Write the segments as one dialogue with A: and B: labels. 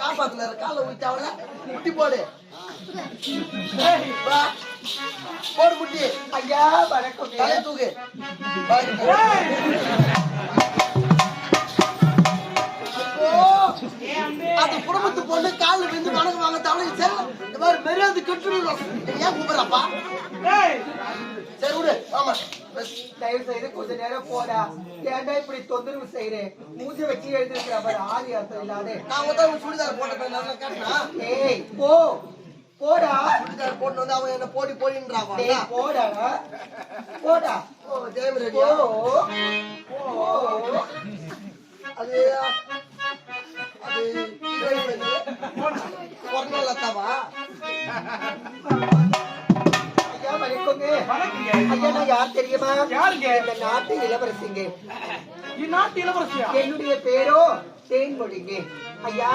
A: சாப்பாட்டுல காலை ஊத்தாவல முட்டி போடு போடு முட்டி.
B: ஐயா வணக்கம்.
A: தலை தூக்கு. அது குடும்பத்து பொண்ணு கால விழுந்து வணக்கம் வாங்க தவளை சரி இந்த மாதிரி மரியாதை கட்டுணும். ஏன் கூப்பிடுறாப்பா? சரி விடு. ஆமா
B: தயவு செய்து கொஞ்ச நேரம் போடா. ஏன்டா இப்படி தொந்தரவு செய்யறேன்? மூஞ்ச வச்சு எழுதிருக்கிற ஆதி அர்த்தம் இல்லாத.
A: நான் உதவி சுடிதார் போட்ட போய் நல்லா காட்டினா.
B: ஏய் போ போடா.
A: சுடிதார் போட்டு வந்து அவன் என்ன போடி போடின்றான்.
B: போடா போடா.
A: ஓ தேவரே
B: போ
A: அது அது பொருளாதாவா?
B: ஐயா வணக்கங்க. ஐயா நான் யார் தெரியுமா? இந்த நாட்டு இளவரசிங்க. என்னுடைய பேரோ தேன்மொழிங்க. ஐயா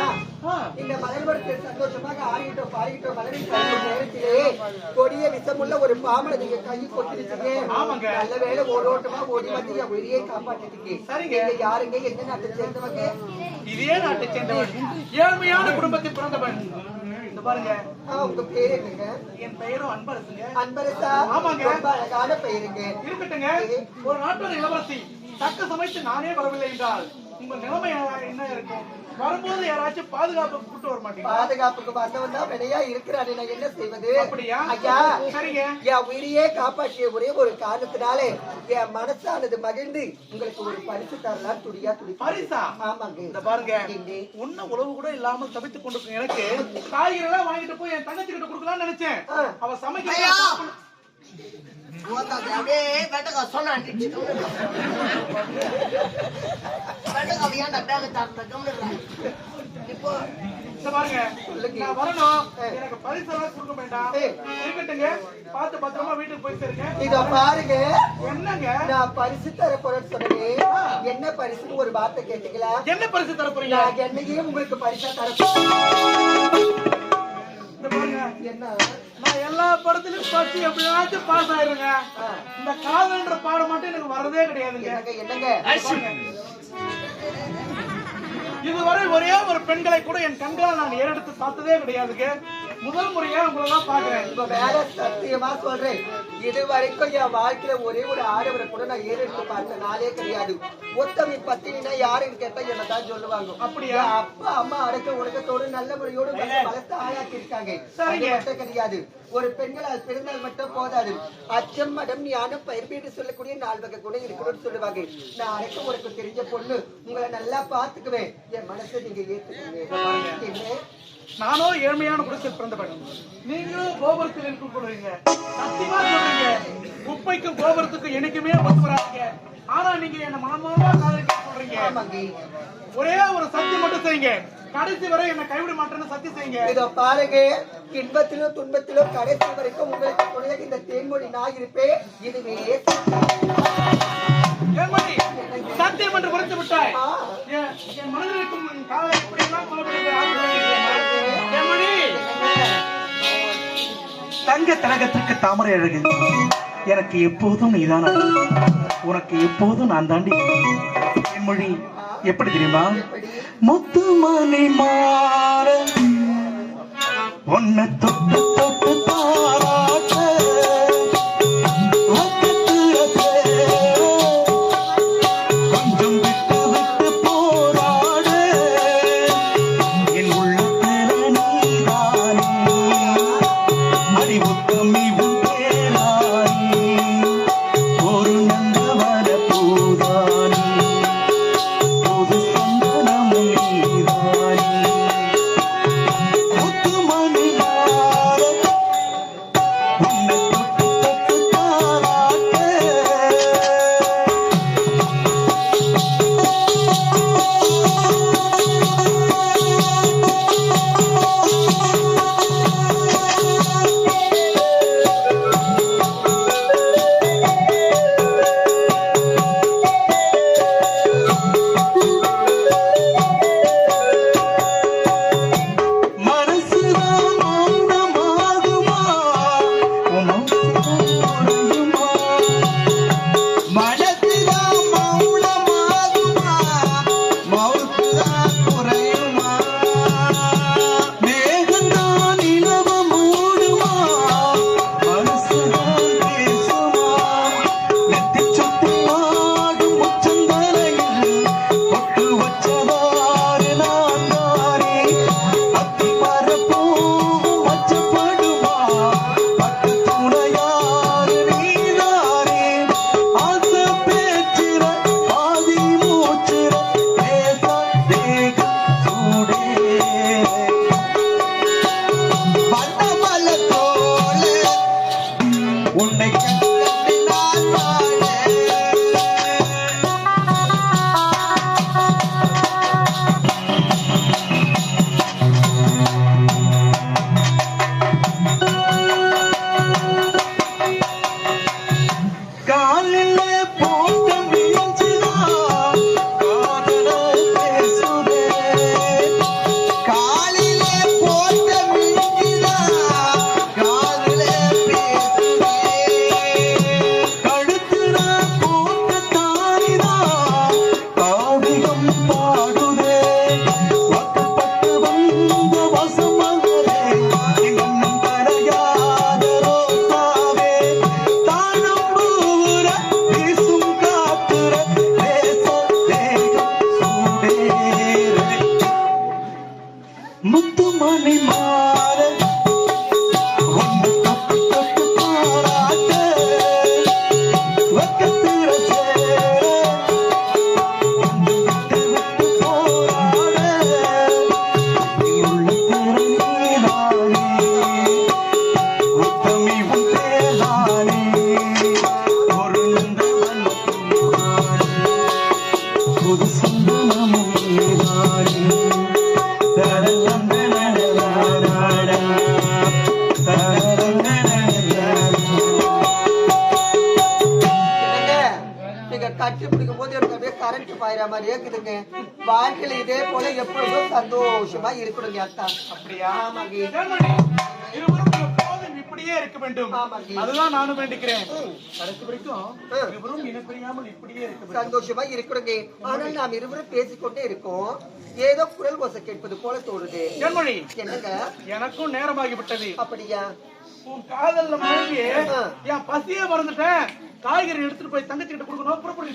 B: இந்த மலர்வரத்தில் சந்தோஷமாக ஆடிட்டோம் பாடிட்டோம் மலரின் நேரத்திலே கொடிய விஷமுள்ள ஒரு பாம்பளை நீங்க கை கொட்டிருச்சீங்க. நல்ல வேலை ஓடோட்டமா ஓடி வந்து என் உயிரியை காப்பாற்றிட்டீங்க. யாருங்க? எந்த நாட்டை சேர்ந்தவங்க?
C: இதே நாட்டை சேர்ந்தவன், ஏழ்மையான குடும்பத்தில் பிறந்தவன். பாருங்க
B: உங்க பேரு என்னங்க?
C: என் பெயரும் அன்பரசுங்க.
B: அன்பரசா?
C: ஆமாங்க.
B: ரொம்ப அழகான பெயருங்க.
C: இருக்கட்டுங்க. ஒரு நாட்டோட இளவரசி தக்க சமைத்து நானே வரவில்லை என்றால் உங்க நிலைமை என்ன இருக்கும்? வரும்போது யாராச்சும் பாதுகாப்பு கூட்டு வர மாட்டீங்க?
B: பாதுகாப்புக்கு வந்தவன் தான் வினையா இருக்கிறானே, நான் என்ன செய்வது?
C: அப்படியா?
B: ஐயா
C: சரிங்க.
B: என் உயிரையே காப்பாற்றிய ஒரே ஒரு காரணத்தினாலே என் மனசானது மகிழ்ந்து உங்களுக்கு ஒரு பரிசு தரலாம். துடியா துடி.
C: பரிசா?
B: ஆமாங்க.
C: இந்த பாருங்க, உன்ன உழவு கூட இல்லாம தவித்துக் கொண்டிருக்கும் எனக்கு காய்கறி எல்லாம் வாங்கிட்டு போய் என் தங்கச்சி கிட்ட கொடுக்கலாம்னு நினைச்சேன். அவ சமைக்க பாருங்க, நான் வரணும். எனக்கு பரிசெல்லாம் கொடுக்க வேண்டாம். இருக்கட்டுங்க, பார்த்து பத்திரமா வீட்டுக்கு போய் சேருங்க.
B: இத பாருங்க.
C: என்னங்க?
B: நான் பரிசு தர போறேன்னு சொன்னேன். என்ன பரிசுன்னு ஒரு வார்த்தை கேட்டீங்களா?
C: என்ன பரிசு தர போறீங்க?
B: என்னையே உங்களுக்கு பரிசா தர.
C: என்ன, நான் எல்லா படத்திலும் பச்சு எப்படியாச்சும் பாஸ் ஆயிருங்க. இந்த காதல்ன்ற பாடம் மட்டும் எனக்கு வரதே கிடையாதுங்க.
B: என்னங்க
C: இதுவரை ஒரே ஒரு பெண்களை கூட என் கண்களால் நான் ஏறெடுத்து பார்த்ததே கிடையாதுங்க. முதல் முறையா உங்களை தான் பாக்குறேன்.
B: இப்ப வேற சத்தியமா சொல்றேன், இது வரைக்கும் என் வாழ்க்கையில ஒரே ஒரு ஆடவரை கூட நான் ஏறெடுத்து பார்த்த நாளே கிடையாது. ஒத்தமை பத்தினா யாருன்னு கேட்டா என்னதான் சொல்லுவாங்க.
C: அப்படியா?
B: அப்பா அம்மா அடக்க உடக்கத்தோடு நல்ல முறையோடு வளர்த்து ஆளாக்கி இருக்காங்க. மட்டும் கிடையாது, ஒரு பெண்களால் பிறந்தால் மட்டும் போதாது. அச்சம் மடம் ஞானம் பயிர்பீடு சொல்லக்கூடிய 4 வகை கூட இருக்கணும்னு சொல்லுவாங்க. நான் அடக்க உனக்கு தெரிஞ்ச பொண்ணு, உங்களை நல்லா பாத்துக்குவேன். என் மனசை நீங்க ஏத்துக்கீங்க.
C: நானோ ஏழ்மையான குடும்பத்தில் பிறந்தவன், நீங்களும் கோபுரத்தில் எனக்கு கொடுங்க. சத்தியமா சொல்றீங்க, குப்பைக்கும் கோபுரத்துக்கும் எனக்குமே ஒத்து வராங்க. ஆனா நீங்க என்ன மனமாவா காதலிக்க சொல்றீங்க. ஒரே ஒரு சத்தியம் மட்டும் செய்யுங்க, கடைசி வரை என்ன கைவிட மாட்டேன்னு சத்தியம் செய்யுங்க.
B: இதோ பாருங்க, இன்பத்திலும் துன்பத்திலும் கடைசி வரைக்கும் உங்களுக்கு துணையாக இந்த தேன்மொழி நான் இருப்பேன். இதுவே
C: சத்தியம் என்று குறைத்து விட்டாய். என் மனதில் இருக்கும் காலை எப்படி எல்லாம் தங்க தடகத்திற்கு தாமரை அழகு. எனக்கு எப்போதும் நீதான், உனக்கு எப்போதும் நான் தாண்டி. என் மொழி எப்படி தெரியுமா? முத்து மணி மாற உன்னை தொட்டு தொட்டு தாராட்ட
B: முத்து மணி மாற
D: முத்து மணி மாற ஒன்று தொட்டு தொட்டு பாராட்ட வக்கத்திர சேர விட்டு விட்டு போராட உள்ள திறனீதானே உத்தமி உன் பேரானே ஒரு நந்தவன் புது சந்தனமும் நீதானே
B: கட்டி பிடிக்கும் போது எனக்கு அப்படியே கரண்ட் பாயிற மாதிரி இருக்குதுங்க. வாழ்க்கையில இதே போல எப்பொழுதும் சந்தோஷமா இருக்கணுங்க அத்தா.
C: அப்படியா?
B: ஆமாங்க.
C: இருவரும் எப்போதும் இப்படியே இருக்க வேண்டும்.
B: ஆமாங்க.
C: அதுதான் நானும் வேண்டிக்கிறேன். கடைசி வரைக்கும் இருவரும் இனப்பிரியாமல் இப்படியே இருக்க வேண்டும்.
B: சந்தோஷமா இருக்கணுங்க. ஆனால் நாம் இருவரும் பேசிக்கொண்டே இருக்கோம். ஏதோ குரல் ஓசை கேட்பது போல தோணுது.
C: ஜென்மணி,
B: என்னங்க?
C: எனக்கும் நேரமாகி விட்டது.
B: அப்படியா?
C: உன் காதல்ல மனைவி என் பசியே மறந்துட்டேன். காய்கறி எடுத்துட்டு போய் தங்கச்சி கிட்ட கொடுக்கணும். புறப்படி.